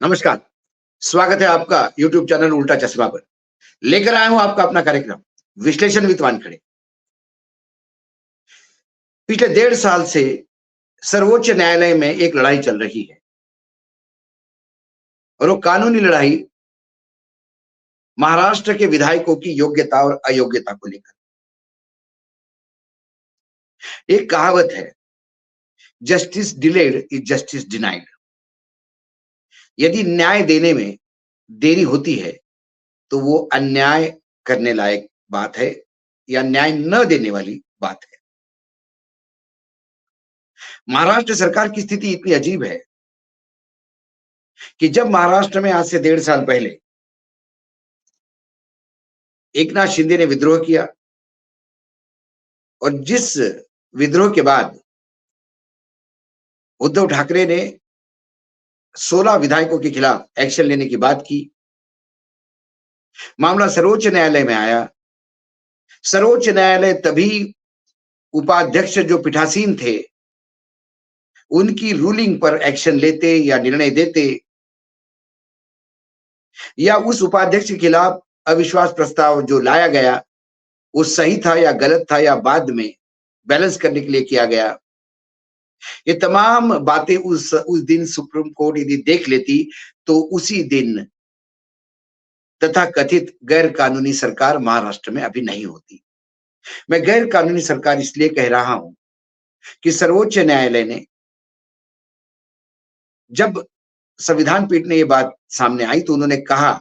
नमस्कार, स्वागत है आपका YouTube चैनल उल्टा चश्मा पर। लेकर आया हूं आपका अपना कार्यक्रम विश्लेषण विद वानखेड़े। पिछले 1.5 साल से सर्वोच्च न्यायालय में एक लड़ाई चल रही है और वो कानूनी लड़ाई महाराष्ट्र के विधायकों की योग्यता और अयोग्यता को लेकर। एक कहावत है, justice delayed is justice denied. यदि न्याय देने में देरी होती है तो वो अन्याय करने लायक बात है या न्याय न देने वाली बात है। महाराष्ट्र सरकार की स्थिति इतनी अजीब है कि जब महाराष्ट्र में आज से 1.5 साल पहले एकनाथ शिंदे ने विद्रोह किया और जिस विद्रोह के बाद उद्धव ठाकरे ने 16 विधायकों के खिलाफ एक्शन लेने की बात की, मामला सर्वोच्च न्यायालय में आया। सर्वोच्च न्यायालय तभी उपाध्यक्ष जो पीठासीन थे उनकी रूलिंग पर एक्शन लेते या निर्णय देते या उस उपाध्यक्ष के खिलाफ अविश्वास प्रस्ताव जो लाया गया वो सही था या गलत था या बाद में बैलेंस करने के लिए किया गया। ये तमाम बातें उस दिन सुप्रीम कोर्ट यदि देख लेती तो उसी दिन तथा कथित गैर कानूनी सरकार महाराष्ट्र में अभी नहीं होती। मैं गैर कानूनी सरकार इसलिए कह रहा हूं कि सर्वोच्च न्यायालय ने जब संविधान पीठ ने ये बात सामने आई तो उन्होंने कहा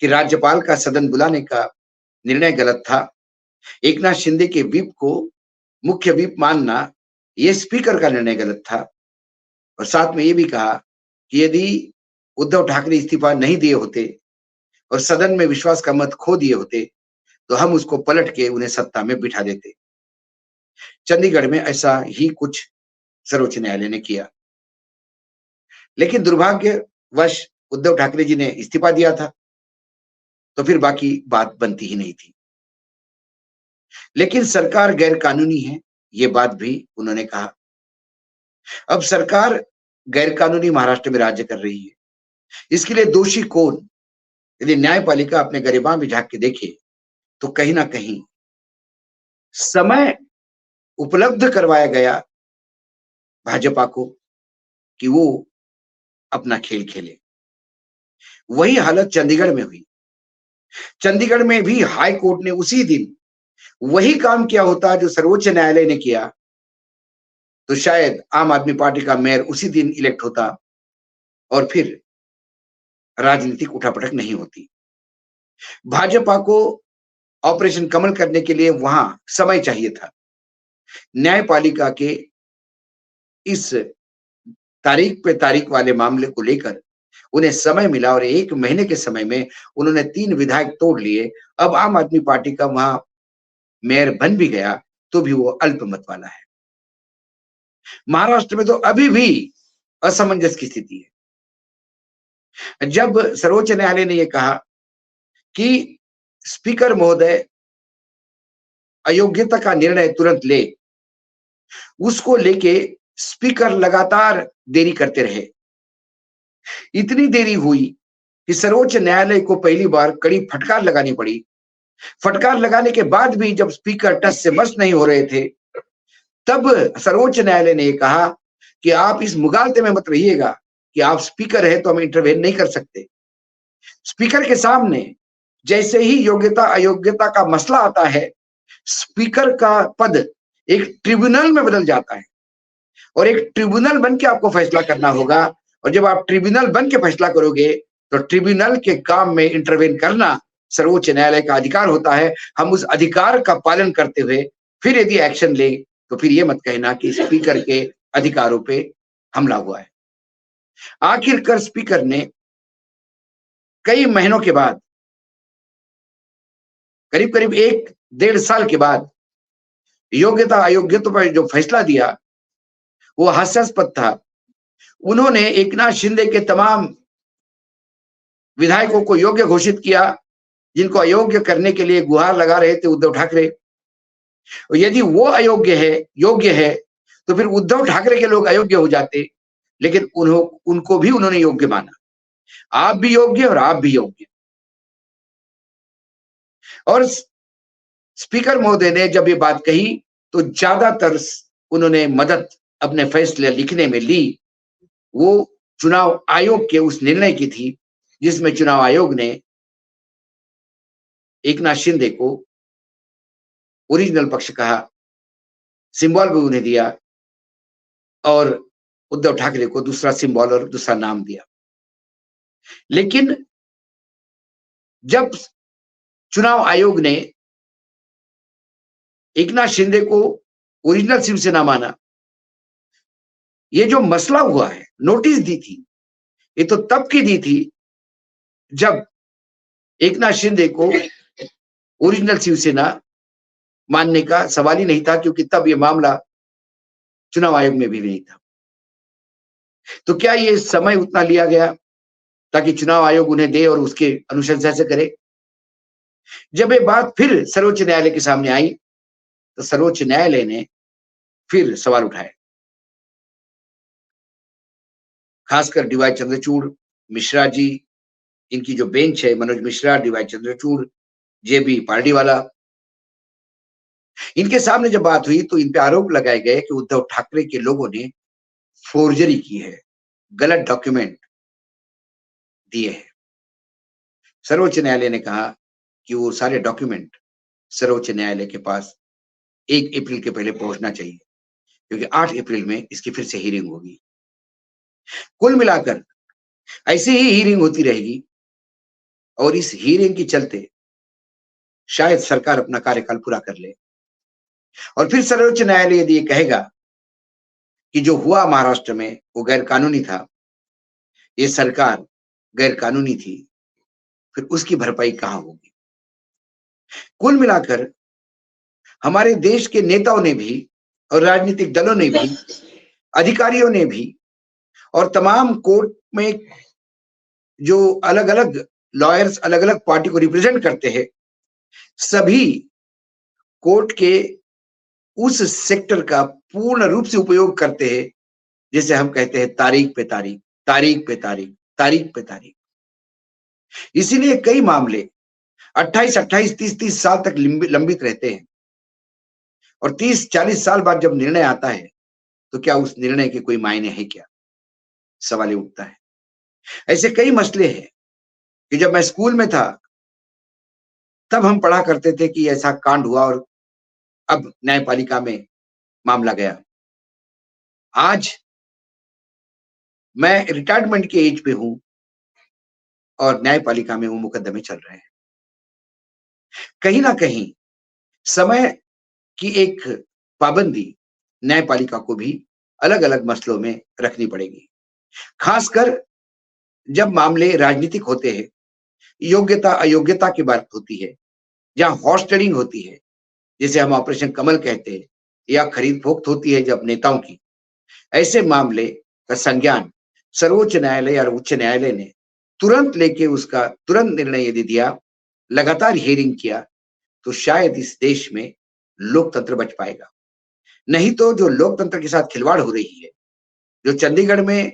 कि राज्यपाल का सदन बुलाने का निर्णय गलत था। एकनाथ शिंदे के व्हिप को मुख्य व्हिप मानना ये स्पीकर का निर्णय गलत था। और साथ में ये भी कहा कि यदि उद्धव ठाकरे इस्तीफा नहीं दिए होते और सदन में विश्वास का मत खो दिए होते तो हम उसको पलट के उन्हें सत्ता में बिठा देते। चंडीगढ़ में ऐसा ही कुछ सर्वोच्च न्यायालय ने किया, लेकिन दुर्भाग्यवश उद्धव ठाकरे जी ने इस्तीफा दिया था तो फिर बाकी बात बनती ही नहीं थी। लेकिन सरकार गैर कानूनी है, ये बात भी उन्होंने कहा। अब सरकार गैर कानूनी महाराष्ट्र में राज्य कर रही है, इसके लिए दोषी कौन? यदि न्यायपालिका अपने गरिमा में झांक के देखे तो कहीं ना कहीं समय उपलब्ध करवाया गया भाजपा को कि वो अपना खेल खेले। वही हालत चंडीगढ़ में हुई। चंडीगढ़ में भी हाई कोर्ट ने उसी दिन वही काम किया होता जो सर्वोच्च न्यायालय ने किया तो शायद आम आदमी पार्टी का मेयर उसी दिन इलेक्ट होता और फिर राजनीतिक उठापटक नहीं होती। भाजपा को ऑपरेशन कमल करने के लिए वहां समय चाहिए था। न्यायपालिका के इस तारीख पे तारीख वाले मामले को लेकर उन्हें समय मिला और 1 महीने के समय में उन्होंने 3 विधायक तोड़ लिए। अब आम आदमी पार्टी का वहां मेयर बन भी गया तो भी वो अल्पमत वाला है। महाराष्ट्र में तो अभी भी असमंजस की स्थिति है। जब सर्वोच्च न्यायालय ने यह कहा कि स्पीकर महोदय अयोग्यता का निर्णय तुरंत ले, उसको लेके स्पीकर लगातार देरी करते रहे। इतनी देरी हुई कि सर्वोच्च न्यायालय को पहली बार कड़ी फटकार लगानी पड़ी। फटकार लगाने के बाद भी जब स्पीकर टस से मस नहीं हो रहे थे तब सर्वोच्च न्यायालय ने कहा कि आप इस मुगालते में मत रहिएगा कि आप स्पीकर है तो हम इंटरवेन नहीं कर सकते। स्पीकर के सामने जैसे ही योग्यता अयोग्यता का मसला आता है, स्पीकर का पद एक ट्रिब्यूनल में बदल जाता है और एक ट्रिब्यूनल बन के आपको फैसला करना होगा। और जब आप ट्रिब्यूनल बन के फैसला करोगे तो ट्रिब्यूनल के काम में इंटरवेन करना सर्वोच्च न्यायालय का अधिकार होता है। हम उस अधिकार का पालन करते हुए फिर यदि एक्शन ले तो फिर ये मत कहना कि स्पीकर के अधिकारों पे हमला हुआ है। आखिरकार स्पीकर ने कई महीनों के बाद, करीब करीब 1-1.5 साल के बाद योग्यता अयोग्यता पर जो फैसला दिया वो हास्यास्पद था। उन्होंने एकनाथ शिंदे के तमाम विधायकों को योग्य घोषित किया जिनको अयोग्य करने के लिए गुहार लगा रहे थे उद्धव ठाकरे। और यदि वो अयोग्य है, योग्य है तो फिर उद्धव ठाकरे के लोग अयोग्य हो जाते, लेकिन उनको भी उन्होंने योग्य माना। आप भी योग्य और आप भी योग्य। और स्पीकर महोदय ने जब ये बात कही तो ज्यादातर उन्होंने मदद अपने फैसले लिखने में ली, वो चुनाव आयोग के उस निर्णय की थी जिसमें चुनाव आयोग ने एकनाथ शिंदे को ओरिजिनल पक्ष कहा, सिंबल भी उन्हें दिया और उद्धव ठाकरे को दूसरा सिंबल और दूसरा नाम दिया। लेकिन जब चुनाव आयोग ने एकनाथ शिंदे को ओरिजिनल शिवसेना माना, ये जो मसला हुआ है, नोटिस दी थी, ये तो तब की दी थी जब एकनाथ शिंदे को ओरिजिनल शिवसेना मानने का सवाल ही नहीं था, क्योंकि तब ये मामला चुनाव आयोग में भी नहीं था। तो क्या ये समय उतना लिया गया ताकि चुनाव आयोग उन्हें दे और उसके अनुशंसा से करे? जब ये बात फिर सर्वोच्च न्यायालय के सामने आई तो सर्वोच्च न्यायालय ने फिर सवाल उठाए, खासकर डीवाई चंद्रचूड़, मिश्रा जी, इनकी जो बेंच है, मनोज मिश्रा, डीवाई चंद्रचूड़, जेबी पार्डीवाला, इनके सामने जब बात हुई तो इन पे आरोप लगाए गए कि उद्धव ठाकरे के लोगों ने फोर्जरी की है, गलत डॉक्यूमेंट दिए हैं। सर्वोच्च न्यायालय ने कहा कि वो सारे डॉक्यूमेंट सर्वोच्च न्यायालय के पास 1 अप्रैल के पहले पहुंचना चाहिए, क्योंकि 8 अप्रैल में इसकी फिर से हियरिंग होगी। कुल मिलाकर ऐसे ही हियरिंग होती रहेगी और इस हियरिंग के चलते शायद सरकार अपना कार्यकाल पूरा कर ले और फिर सर्वोच्च न्यायालय यदि ये कहेगा कि जो हुआ महाराष्ट्र में वो गैर कानूनी था, ये सरकार गैर कानूनी थी, फिर उसकी भरपाई कहां होगी? कुल मिलाकर हमारे देश के नेताओं ने भी और राजनीतिक दलों ने भी, अधिकारियों ने भी और तमाम कोर्ट में जो अलग-अलग लॉयर्स अलग-अलग पार्टी को रिप्रेजेंट करते हैं, सभी कोर्ट के उस सेक्टर का पूर्ण रूप से उपयोग करते हैं, जिसे हम कहते हैं तारीख पे तारीख, तारीख पे तारीख, तारीख पे तारीख। इसीलिए कई मामले 28-28, 30-30 साल तक लंबित रहते हैं और 30-40 साल बाद जब निर्णय आता है तो क्या उस निर्णय के कोई मायने है क्या? सवाल ये उठता है। ऐसे कई मसले हैं कि जब मैं स्कूल में था तब हम पढ़ा करते थे कि ऐसा कांड हुआ और अब न्यायपालिका में मामला गया। आज मैं रिटायरमेंट के एज पे हूं और न्यायपालिका में वो मुकदमे चल रहे हैं। कहीं ना कहीं समय की एक पाबंदी न्यायपालिका को भी अलग अलग मसलों में रखनी पड़ेगी, खासकर जब मामले राजनीतिक होते हैं, योग्यता अयोग्यता की बात होती है, जहां हॉर्स ट्रेडिंग होती है, जिसे हम ऑपरेशन कमल कहते हैं, या खरीद फरोख्त होती है जब नेताओं की, ऐसे मामले का संज्ञान सर्वोच्च न्यायालय और उच्च न्यायालय ने तुरंत लेके उसका तुरंत निर्णय यदि दिया, लगातार हियरिंग किया, तो शायद इस देश में लोकतंत्र बच पाएगा। नहीं तो जो लोकतंत्र के साथ खिलवाड़ हो रही है, जो चंडीगढ़ में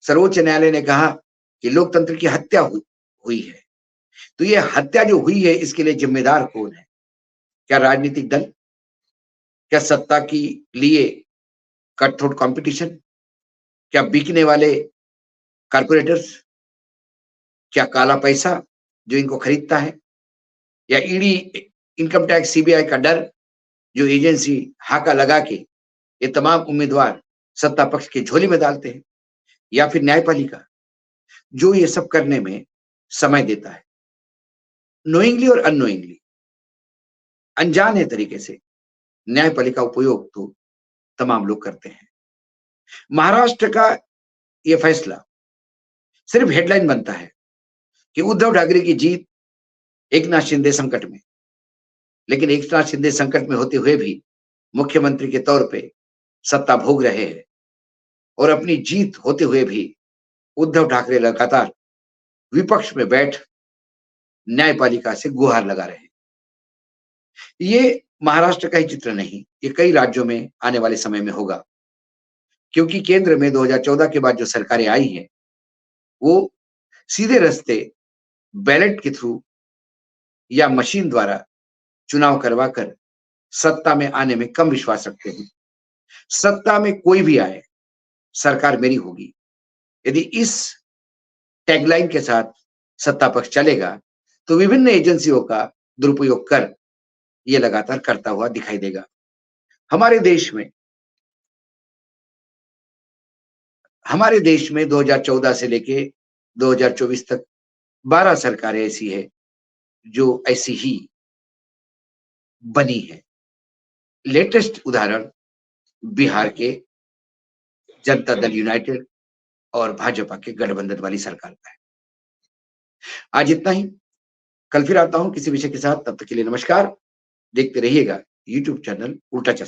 सर्वोच्च न्यायालय ने कहा कि लोकतंत्र की हत्या हुई है, तो ये हत्या जो हुई है इसके लिए जिम्मेदार कौन है? क्या राजनीतिक दल? क्या सत्ता की लिए कट थ्रोट कंपटीशन? क्या बिकने वाले कारपोरेटर्स? क्या काला पैसा जो इनको खरीदता है? या ईडी, इनकम टैक्स, सीबीआई का डर जो एजेंसी हाका लगा के ये तमाम उम्मीदवार सत्ता पक्ष के झोली में डालते हैं? या फिर न्यायपालिका जो ये सब करने में समय देता है, नोइंगली और अननोइंगली, अनजाने तरीके से न्यायपालिका उपयोग तो तमाम लोग करते हैं। महाराष्ट्र का यह फैसला सिर्फ हेडलाइन बनता है कि उद्धव ठाकरे की जीत, एकनाथ शिंदे संकट में, लेकिन एकनाथ शिंदे संकट में होते हुए भी मुख्यमंत्री के तौर पे सत्ता भोग रहे हैं और अपनी जीत होते हुए भी उद्धव ठाकरे लगातार विपक्ष में बैठ न्यायपालिका से गुहार लगा रहे हैं। ये महाराष्ट्र का ही चित्र नहीं, ये कई राज्यों में आने वाले समय में होगा, क्योंकि केंद्र में 2014 के बाद जो सरकारें आई हैं वो सीधे रास्ते बैलेट के थ्रू या मशीन द्वारा चुनाव करवाकर सत्ता में आने में कम विश्वास रखते हैं। सत्ता में कोई भी आए, सरकार मेरी होगी। यदि इस टैगलाइन के साथ सत्ता पक्ष चलेगा, तो विभिन्न एजेंसियों का दुरुपयोग कर ये लगातार करता हुआ दिखाई देगा। हमारे देश में 2014 से लेके 2024 तक 12 सरकारें ऐसी है जो ऐसी ही बनी है। लेटेस्ट उदाहरण बिहार के जनता दल यूनाइटेड और भाजपा के गठबंधन वाली सरकार का है। आज इतना ही। कल फिर आता हूं किसी विषय के साथ। तब तक के लिए नमस्कार। देखते रहिएगा यूट्यूब चैनल उल्टा चश्मा।